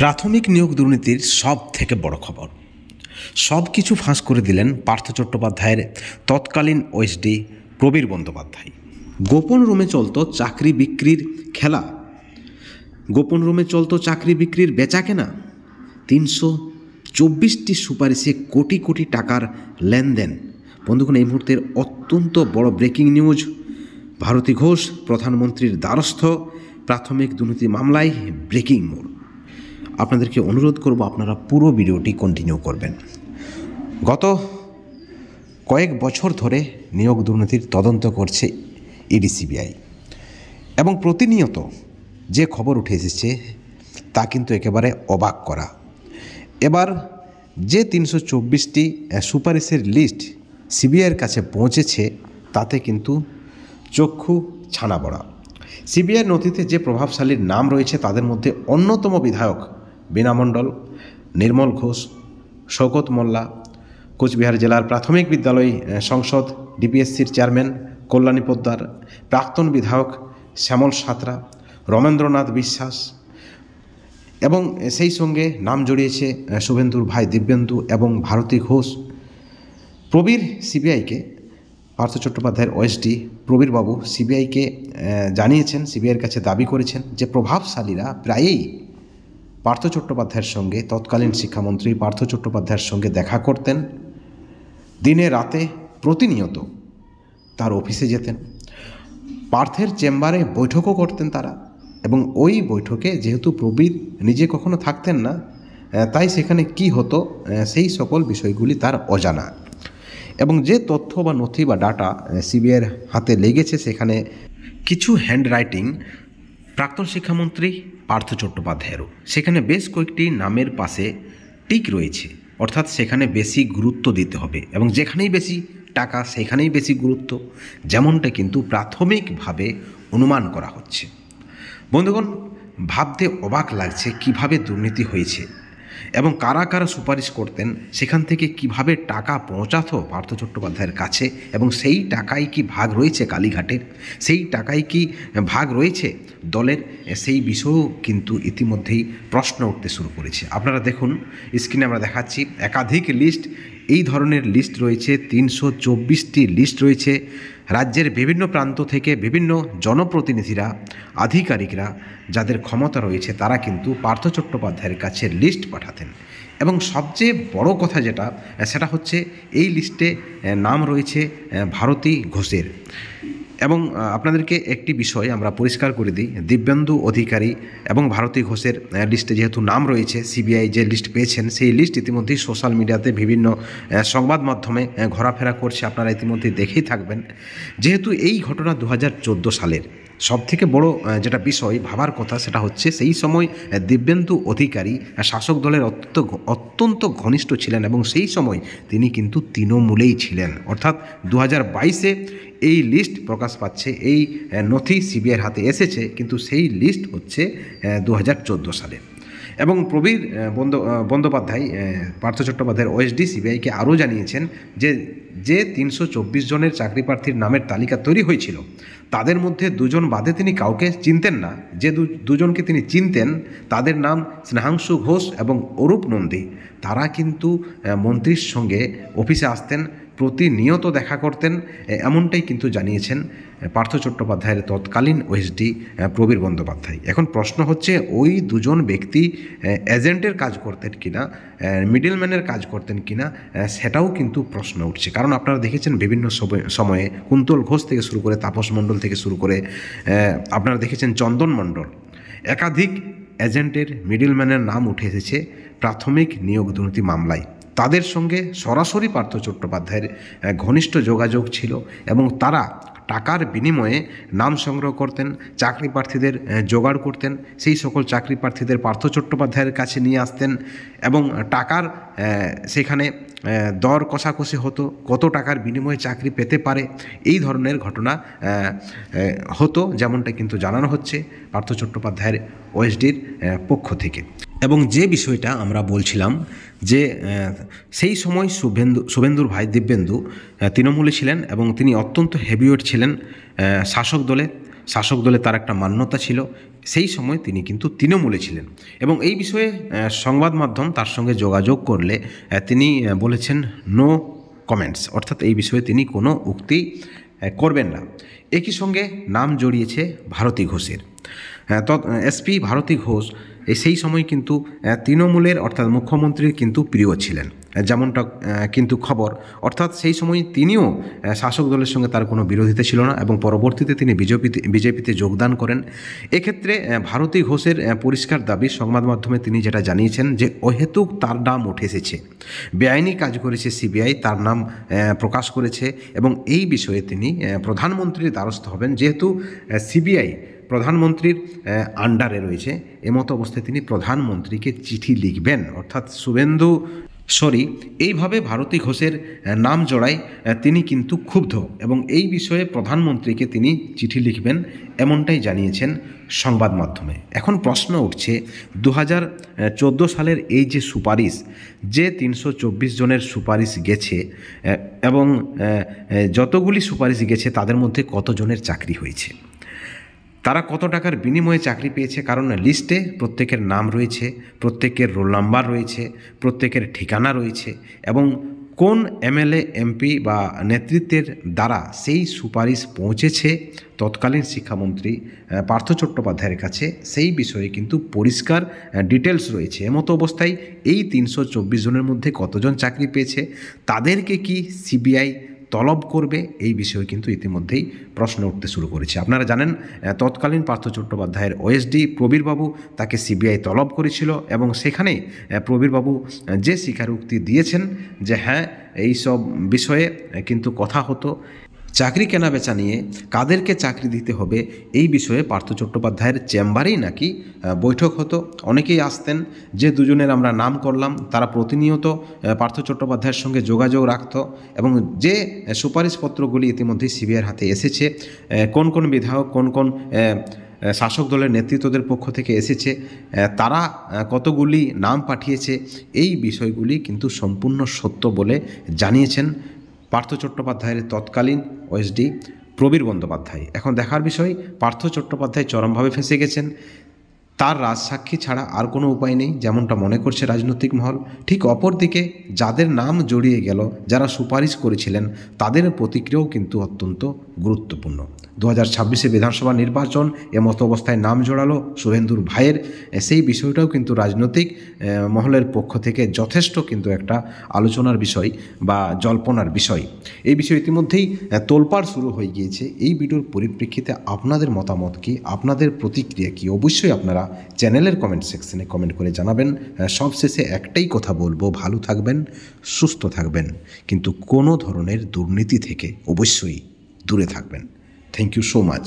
প্রাথমিক নিয়োগ দুর্নীতির সব থেকে বড় খবর, সব কিছু ফাঁস করে দিলেন পার্থ চট্টোপাধ্যায়ের তৎকালীন ওএসডি প্রবীর বন্দ্যোপাধ্যায়। গোপন রুমে চলতো চাকরি বিক্রির খেলা, গোপন রুমে চলতো চাকরি বিক্রির বেচাকেনা, 324টি সুপারিশে কোটি কোটি টাকার লেনদেন। বন্ধুগণ, এই মুহূর্তের অত্যন্ত বড় ব্রেকিং নিউজ। ভারতী ঘোষ প্রধানমন্ত্রীর দ্বারস্থ, প্রাথমিক দুর্নীতি মামলায় ব্রেকিং মোড়। আপনাদেরকে অনুরোধ করব আপনারা পুরো ভিডিওটি কন্টিনিউ করবেন। গত কয়েক বছর ধরে নিয়োগ দুর্নীতির তদন্ত করছে ইডি সিবিআই এবং প্রতিনিয়ত যে খবর উঠে এসেছে তা কিন্তু একেবারে অবাক করা। এবার যে 324টি সুপারিশের লিস্ট সিবিআইয়ের কাছে পৌঁছেছে তাতে কিন্তু চক্ষু ছানা বড়া। সিবিআইয়ের নথিতে যে প্রভাবশালীর নাম রয়েছে তাদের মধ্যে অন্যতম বিধায়ক বীণা মণ্ডল, নির্মল ঘোষ, শওকত মোল্লা, কোচবিহার জেলার প্রাথমিক বিদ্যালয় সংসদ ডিপিএসসির চেয়ারম্যান কল্যাণী পোদ্দার, প্রাক্তন বিধায়ক শ্যামল সাঁতরা, রমেন্দ্রনাথ বিশ্বাস এবং সেই সঙ্গে নাম জড়িয়েছে শুভেন্দুর ভাই দিব্যেন্দু এবং ভারতী ঘোষ। প্রবীর সিবিআইকে, পার্থ চট্টোপাধ্যায়ের ওএসডি প্রবীরবাবু সিবিআইকে জানিয়েছেন, সিবিআইয়ের কাছে দাবি করেছেন যে প্রভাবশালীরা প্রায়ই পার্থ চট্টোপাধ্যায়ের সঙ্গে, তৎকালীন শিক্ষামন্ত্রী পার্থ চট্টোপাধ্যায়ের সঙ্গে দেখা করতেন, দিনে রাতে প্রতিনিয়ত তার অফিসে যেতেন, পার্থের চেম্বারে বৈঠকও করতেন তারা। এবং ওই বৈঠকে যেহেতু প্রবীর নিজে কখনো থাকতেন না, তাই সেখানে কি হতো সেই সকল বিষয়গুলি তার অজানা। এবং যে তথ্য বা নথি বা ডাটা সিবিআইয়ের হাতে লেগেছে সেখানে কিছু হ্যান্ডরাইটিং প্রাক্তন শিক্ষামন্ত্রী পার্থ চট্টোপাধ্যায়েরও। সেখানে বেশ কয়েকটি নামের পাশে টিক রয়েছে, অর্থাৎ সেখানে বেশি গুরুত্ব দিতে হবে এবং যেখানেই বেশি টাকা সেখানেই বেশি গুরুত্ব, যেমনটা কিন্তু প্রাথমিকভাবে অনুমান করা হচ্ছে। বন্ধুগণ, ভাবতে অবাক লাগছে কিভাবে দুর্নীতি হয়েছে এবং কারা কারা সুপারিশ করতেন, সেখান থেকে কিভাবে টাকা পৌঁছাতো পার্থ চট্টোপাধ্যায়ের কাছে এবং সেই টাকায় কি ভাগ রয়েছে কালীঘাটের, সেই টাকায় কি ভাগ রয়েছে দলের, সেই বিষয়েও কিন্তু ইতিমধ্যেই প্রশ্ন উঠতে শুরু করেছে। আপনারা দেখুন, স্ক্রিনে আমরা দেখাচ্ছি একাধিক লিস্ট, এই ধরনের লিস্ট রয়েছে, 324টি লিস্ট রয়েছে। রাজ্যের বিভিন্ন প্রান্ত থেকে বিভিন্ন জনপ্রতিনিধিরা, আধিকারিকরা যাদের ক্ষমতা রয়েছে তারা কিন্তু পার্থ চট্টোপাধ্যায়ের কাছে লিস্ট পাঠাতেন। এবং সবচেয়ে বড় কথা যেটা, সেটা হচ্ছে এই লিস্টে নাম রয়েছে ভারতী ঘোষের। এবং আপনাদেরকে একটি বিষয় আমরা পরিষ্কার করে দিই, দিব্যেন্দু অধিকারী এবং ভারতী ঘোষের লিস্টে যেহেতু নাম রয়েছে, সিবিআই যে লিস্ট পেয়েছেন সেই লিস্ট ইতিমধ্যেই সোশ্যাল মিডিয়াতে বিভিন্ন সংবাদ মাধ্যমে ঘোরাফেরা করছে, আপনারা ইতিমধ্যেই দেখেই থাকবেন। যেহেতু এই ঘটনা 2014 সালের, সবথেকে বড় যেটা বিষয় ভাবার কথা সেটা হচ্ছে সেই সময় দিব্যেন্দু অধিকারী শাসক দলের অত্যন্ত ঘনিষ্ঠ ছিলেন এবং সেই সময় তিনি কিন্তু তৃণমূলেই ছিলেন। অর্থাৎ 2022-এ এই লিস্ট প্রকাশ পাচ্ছে, এই নথি সিবিআইয়ের হাতে এসেছে, কিন্তু সেই লিস্ট হচ্ছে 2014 সালে। এবং প্রবীর বন্দ্যোপাধ্যায়, পার্থ চট্টোপাধ্যায়ের ওএসডি সিবিআইকে আরও জানিয়েছেন যে 324 জনের চাকরি প্রার্থীর নামের তালিকা তৈরি হয়েছিল তাদের মধ্যে দুজন বাদে তিনি কাউকে চিনতেন না। যে দুজনকে তিনি চিনতেন তাদের নাম স্নেহাংশু ঘোষ এবং অরূপ নন্দী। তারা কিন্তু মন্ত্রীর সঙ্গে অফিসে আসতেন, প্রতিনিয়ত দেখা করতেন, এমনটাই কিন্তু জানিয়েছেন পার্থ চট্টোপাধ্যায়ের তৎকালীন ওএসডি প্রবীর বন্দ্যোপাধ্যায়। এখন প্রশ্ন হচ্ছে ওই দুজন ব্যক্তি এজেন্টের কাজ করতেন কিনা, মিডলম্যানের কাজ করতেন কিনা, সেটাও কিন্তু প্রশ্ন উঠছে। কারণ আপনারা দেখেছেন বিভিন্ন সময়ে কুন্তল ঘোষ থেকে শুরু করে তাপস মণ্ডল থেকে শুরু করে আপনারা দেখেছেন চন্দন মণ্ডল, একাধিক এজেন্টের মিডলম্যানের নাম উঠে এসেছে প্রাথমিক নিয়োগ দুর্নীতি মামলায়। তাদের সঙ্গে সরাসরি পার্থ চট্টোপাধ্যায়ের ঘনিষ্ঠ যোগাযোগ ছিল এবং তারা টাকার বিনিময়ে নাম সংগ্রহ করতেন, চাকরি প্রার্থীদের জোগাড় করতেন, সেই সকল চাকরি প্রার্থীদের পার্থ চট্টোপাধ্যায়ের কাছে নিয়ে আসতেন এবং টাকার সেখানে দর কষাকষি হতো, কত টাকার বিনিময়ে চাকরি পেতে পারে, এই ধরনের ঘটনা হতো, যেমনটা কিন্তু জানানো হচ্ছে পার্থ চট্টোপাধ্যায়ের ওএসডির পক্ষ থেকে। এবং যে বিষয়টা আমরা বলছিলাম যে সেই সময় শুভেন্দুর ভাই দিব্যেন্দু তৃণমূলে ছিলেন এবং তিনি অত্যন্ত হেভিওয়েট ছিলেন শাসক দলে তার একটা মান্যতা ছিল, সেই সময় তিনি কিন্তু তৃণমূলে ছিলেন এবং এই বিষয়ে সংবাদ মাধ্যম তার সঙ্গে যোগাযোগ করলে তিনি বলেছেন নো কমেন্টস, অর্থাৎ এই বিষয়ে তিনি কোনো উক্তি করবেন না। একই সঙ্গে নাম জড়িয়েছে ভারতী ঘোষের। এসপি ভারতী ঘোষ সেই সময় কিন্তু তৃণমূলের অর্থাৎ মুখ্যমন্ত্রীর কিন্তু প্রিয় ছিলেন, যেমনটা কিন্তু খবর, অর্থাৎ সেই সময় তিনিও শাসক দলের সঙ্গে তার কোনো বিরোধিতা ছিল না এবং পরবর্তীতে তিনি বিজেপিতে যোগদান করেন। এক্ষেত্রে ভারতী ঘোষের পরিষ্কার দাবি, সংবাদ মাধ্যমে তিনি যেটা জানিয়েছেন যে অহেতুক তার নাম উঠে এসেছে, বেআইনি কাজ করেছে সিবিআই, তার নাম প্রকাশ করেছে এবং এই বিষয়ে তিনি প্রধানমন্ত্রীর দ্বারস্থ হবেন, যেহেতু সিবিআই প্রধানমন্ত্রীর আন্ডারে রয়েছে। এমতো অবস্থায় তিনি প্রধানমন্ত্রীকে চিঠি লিখবেন, অর্থাৎ এইভাবে ভারতী ঘোষের নাম জড়ায় তিনি কিন্তু ক্ষুব্ধ এবং এই বিষয়ে প্রধানমন্ত্রীকে তিনি চিঠি লিখবেন, এমনটাই জানিয়েছেন সংবাদ মাধ্যমে। এখন প্রশ্ন উঠছে 2014 সালের এই যে সুপারিশ, যে 324 জনের সুপারিশ গেছে এবং যতগুলি সুপারিশ গেছে তাদের মধ্যে কতজনের চাকরি হয়েছে, তারা কত টাকার বিনিময়ে চাকরি পেয়েছে, কারণ লিস্টে প্রত্যেকের নাম রয়েছে, প্রত্যেকের রোল নাম্বার রয়েছে, প্রত্যেকের ঠিকানা রয়েছে এবং কোন এমএলএ এমপি বা নেতৃত্বের দ্বারা সেই সুপারিশ পৌঁছেছে তৎকালীন শিক্ষামন্ত্রী পার্থ চট্টোপাধ্যায়ের কাছে, সেই বিষয়ে কিন্তু পরিষ্কার ডিটেলস রয়েছে। এমতো অবস্থায় এই 324 জনের মধ্যে কতজন চাকরি পেয়েছে, তাদেরকে কি সিবিআই তলব করবে, এই বিষয়ে কিন্তু ইতিমধ্যেই প্রশ্ন উঠতে শুরু করেছে। আপনারা জানেন তৎকালীন পার্থ চট্টোপাধ্যায়ের ওএসডি প্রবীরবাবু তাকে সিবিআই তলব করেছিল এবং সেখানে প্রবীরবাবু যে স্বীকারোক্তি দিয়েছেন যে হ্যাঁ এই সব বিষয়ে কিন্তু কথা হতো, চাকরি কেনাবেচা নিয়ে কাদেরকে চাকরি দিতে হবে এই বিষয়ে পার্থ চট্টোপাধ্যায়ের চেম্বারেই নাকি বৈঠক হতো। অনেকেই আসতেন, যে দুজনের আমরা নাম করলাম তারা প্রতিনিয়ত পার্থ চট্টোপাধ্যায়ের সঙ্গে যোগাযোগ রাখত এবং যে সুপারিশপত্রগুলি ইতিমধ্যেই সিবিআইয়ের হাতে এসেছে, কোন কোন বিধায়ক কোন কোন শাসক দলের নেতৃত্বদের পক্ষ থেকে এসেছে, তারা কতগুলি নাম পাঠিয়েছে, এই বিষয়গুলি কিন্তু সম্পূর্ণ সত্য বলে জানিয়েছেন পার্থ চট্টোপাধ্যায়ের তৎকালীন ওএসডি প্রবীর বন্দ্যোপাধ্যায়। এখন দেখার বিষয়, পার্থ চট্টোপাধ্যায় চরমভাবে ফেঁসে গেছেন, তার রাজসাক্ষী ছাড়া আর কোনো উপায় নেই, যেমনটা মনে করছে রাজনৈতিক মহল। ঠিক অপরদিকে যাদের নাম জড়িয়ে গেল, যারা সুপারিশ করেছিলেন, তাদের প্রতিক্রিয়াও কিন্তু অত্যন্ত গুরুত্বপূর্ণ। 2026 বিধানসভা নির্বাচন, এমতো অবস্থায় নাম জড়ালো শুভেন্দুর ভাইয়ের, সেই বিষয়টাও কিন্তু রাজনৈতিক মহলের পক্ষ থেকে যথেষ্ট কিন্তু একটা আলোচনার বিষয় বা জল্পনার বিষয়। এই বিষয়ে ইতিমধ্যেই তোলপাড় শুরু হয়ে গিয়েছে। এই ভিডিওর পরিপ্রেক্ষিতে আপনাদের মতামত কি, আপনাদের প্রতিক্রিয়া কি, অবশ্যই আপনারা চ্যানেলের কমেন্ট সেকশনে কমেন্ট করে জানাবেন। সবশেষে একটাই কথা বলবো, ভালো থাকবেন, সুস্থ থাকবেন, কিন্তু কোনো ধরনের দুর্নীতি থেকে অবশ্যই দূরে থাকবেন। Thank you so much.